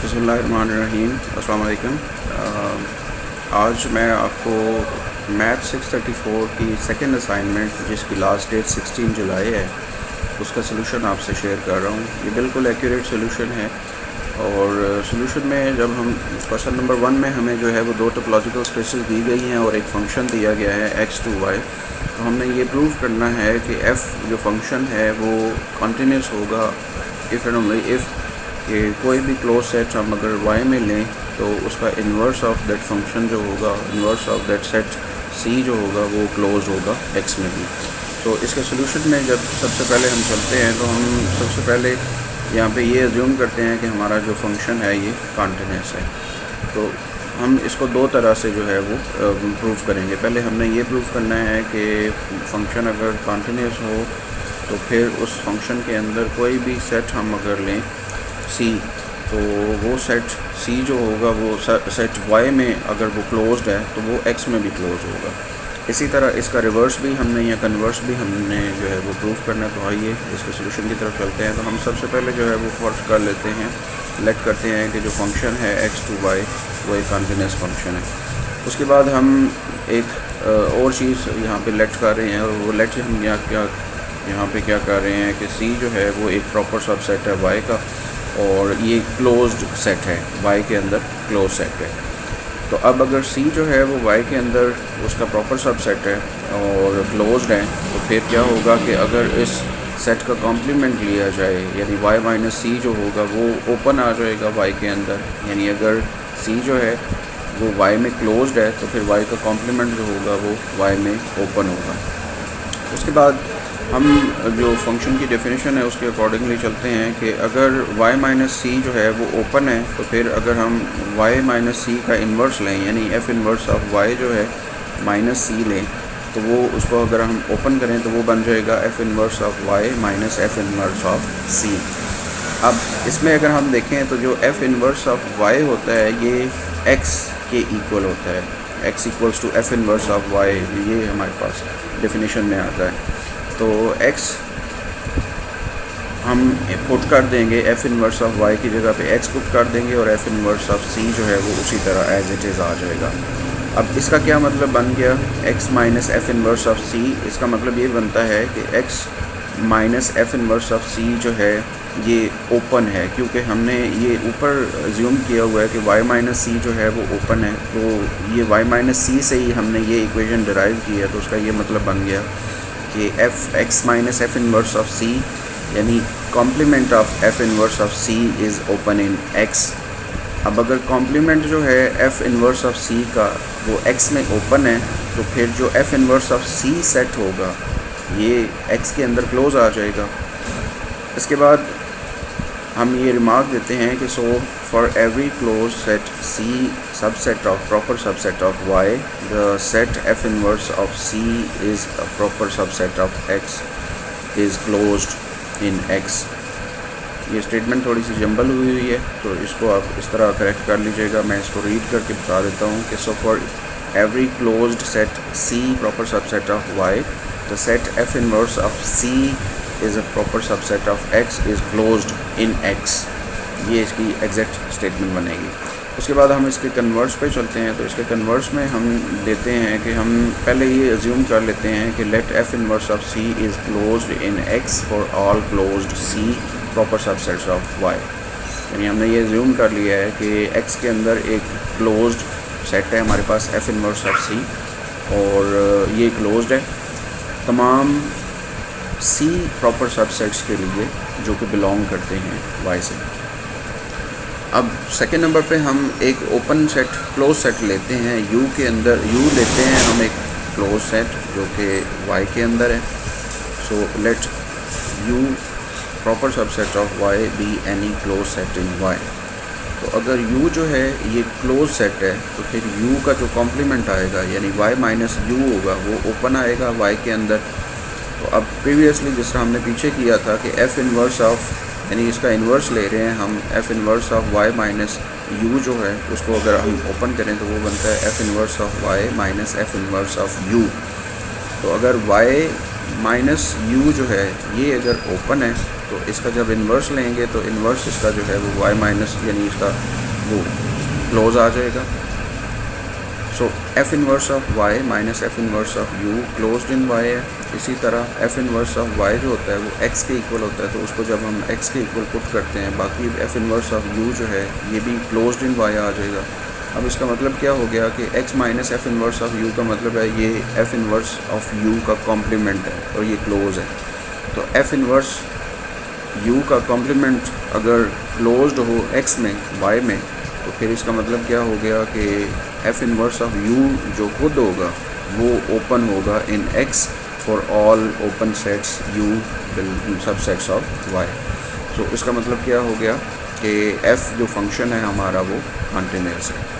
बिस्मिल्लाहिर्रहमानिर्रहीम। अस्सलाम वालेकुम। आज मैं आपको मैथ 634 की सेकंड असाइनमेंट जिसकी लास्ट डेट 16 जुलाई है उसका सलूशन आपसे शेयर कर रहा हूँ। ये बिल्कुल एक्यूरेट सलूशन है और सलूशन में जब हम क्वेश्चन नंबर 1 में हमें जो है वो दो टोपोलॉजिकल स्पेसेस दी गई हैं और एक फ़ंक्शन दिया गया है x2y, तो हमने ये प्रूव करना है कि f जो फंक्शन है वो कॉन्टीन्यूस होगा इफ़ एंड ओनली इफ़ कि कोई भी क्लोज सेट हम अगर y में लें तो उसका इन्वर्स ऑफ दैट फंक्शन जो होगा, inverse of that set c जो होगा वो क्लोज होगा x में भी। तो इसके सोल्यूशन में जब सबसे पहले हम चलते हैं तो हम सबसे पहले यहाँ पे ये अज्यूम करते हैं कि हमारा जो फंक्शन है ये कॉन्टीन्यूस है। तो हम इसको दो तरह से जो है वो प्रूव करेंगे। पहले हमने ये प्रूव करना है कि फंक्शन अगर कॉन्टीन्यूस हो तो फिर उस फंक्शन के अंदर कोई भी सेट हम अगर लें c, तो वो सेट c जो होगा वो सेट y में अगर वो क्लोज्ड है तो वो x में भी क्लोज होगा। इसी तरह इसका रिवर्स भी हमने या कन्वर्स भी हमने जो है वो प्रूव करना है। तो आइए इसके सोल्यूशन की तरफ चलते हैं। तो हम सबसे पहले जो है वो फर्स्ट कर लेते हैं, लेट करते हैं कि जो फंक्शन है x2y वो एक कॉन्टीन्यूस फंक्शन है। उसके बाद हम एक और चीज़ यहाँ पे लेट कर रहे हैं और वो लेट हम यहाँ पे क्या कर रहे हैं कि c जो है वो एक प्रॉपर सबसेट है y का और ये क्लोज्ड सेट है, y के अंदर क्लोज सेट है। तो अब अगर c जो है वो y के अंदर उसका प्रॉपर सबसेट है और क्लोज्ड है तो फिर क्या होगा कि अगर इस सेट का कॉम्प्लीमेंट लिया जाए यानी y माइनस c जो होगा वो ओपन आ जाएगा y के अंदर। यानी अगर c जो है वो y में क्लोज्ड है तो फिर y का कॉम्प्लीमेंट जो होगा वो y में ओपन होगा। उसके बाद हम जो फंक्शन की डेफिनेशन है उसके अकॉर्डिंगली चलते हैं कि अगर y माइनस सी जो है वो ओपन है तो फिर अगर हम y माइनस सी का इन्वर्स लें यानी f इन्वर्स ऑफ y जो है माइनस सी लें तो वो उसको अगर हम ओपन करें तो वो बन जाएगा f inverse of y minus f inverse of c। अब इसमें अगर हम देखें तो जो f इन्वर्स ऑफ y होता है ये x के इक्वल होता है, x equals to f inverse of y, ये हमारे पास डेफिनेशन में आता है। तो x हम पुट कर देंगे f इन्वर्स ऑफ y की जगह पे x पुट कर देंगे और f इन्वर्स ऑफ c जो है वो उसी तरह एज इट इज़ आ जाएगा। अब इसका क्या मतलब बन गया, x minus f inverse of c, इसका मतलब ये बनता है कि x minus f inverse of c जो है ये ओपन है क्योंकि हमने ये ऊपर अज्यूम किया हुआ है कि y माइनस c जो है वो ओपन है। तो ये y माइनस c से ही हमने ये इक्वेशन डिराइव की है। तो उसका ये मतलब बन गया कि x minus f inverse of c यानी complement of f inverse of c is open in x। अब अगर कॉम्प्लीमेंट जो है f इन्वर्स ऑफ c का वो x में ओपन है तो फिर जो f inverse of c set होगा ये x के अंदर क्लोज आ जाएगा। इसके बाद हम ये रिमार्क देते हैं कि so for every close set c subset of proper subset of y the set f inverse of c is a proper subset of x is closed in x। ये स्टेटमेंट थोड़ी सी जंबल हुई है तो इसको आप इस तरह करेक्ट कर लीजिएगा। मैं इसको रीड करके बता देता हूँ कि so for every closed set c proper subset of y the set f inverse of c is a proper subset of x is closed in x। ये इसकी एग्जैक्ट स्टेटमेंट बनेगी। उसके बाद हम इसके कन्वर्स पे चलते हैं। तो इसके कन्वर्स में हम देते हैं कि हम पहले ये अज्यूम कर लेते हैं कि let f inverse of c is closed in x for all closed c proper subsets of y। यानी हमने ये अज्यूम कर लिया है कि x के अंदर एक क्लोज्ड सेट है हमारे पास f इनवर्स ऑफ c और ये क्लोज्ड है तमाम c प्रॉपर सबसेट्स के लिए जो कि बिलोंग करते हैं y से। अब सेकेंड नंबर पे हम एक ओपन सेट क्लोज सेट लेते हैं u के अंदर, u लेते हैं हम एक क्लोज सेट जो कि y के अंदर है। So let u proper subset of y be any close set in y। तो अगर u जो है ये क्लोज सेट है तो फिर u का जो कॉम्प्लीमेंट आएगा यानी y माइनस u होगा वो ओपन आएगा y के अंदर। तो अब प्रीवियसली जिस तरह हमने पीछे किया था कि f इन्वर्स ऑफ यानी इसका इन्वर्स ले रहे हैं हम, f inverse of y minus u जो है उसको अगर हम ओपन करें तो वो बनता है f inverse of y minus f inverse of u। तो अगर y माइनस u जो है ये अगर ओपन है तो इसका जब इन्वर्स लेंगे तो इन्वर्स इसका जो है वो y माइनस यानी इसका वो क्लोज आ जाएगा। So F inverse of y minus F inverse of u closed in y है। इसी तरह एफ इन्वर्स ऑफ y जो होता है वो x के इक्वल होता है, तो उसको जब हम x के इक्वल पुट करते हैं, बाकी एफ इन्वर्स ऑफ u जो है ये भी क्लोज्ड इन y आ जाएगा। अब इसका मतलब क्या हो गया कि x minus F inverse of u का मतलब है ये एफ इन्वर्स ऑफ u का कॉम्प्लीमेंट है और ये क्लोज है। तो एफ इन्वर्स u का कॉम्प्लीमेंट अगर क्लोज्ड हो x में y में, तो फिर इसका मतलब क्या हो गया कि एफ इन्वर्स ऑफ u जो खुद होगा वो ओपन होगा इन x for all open sets u subsets of y। तो इसका मतलब क्या हो गया कि f जो फंक्शन है हमारा वो कॉन्टिन्यूअस है।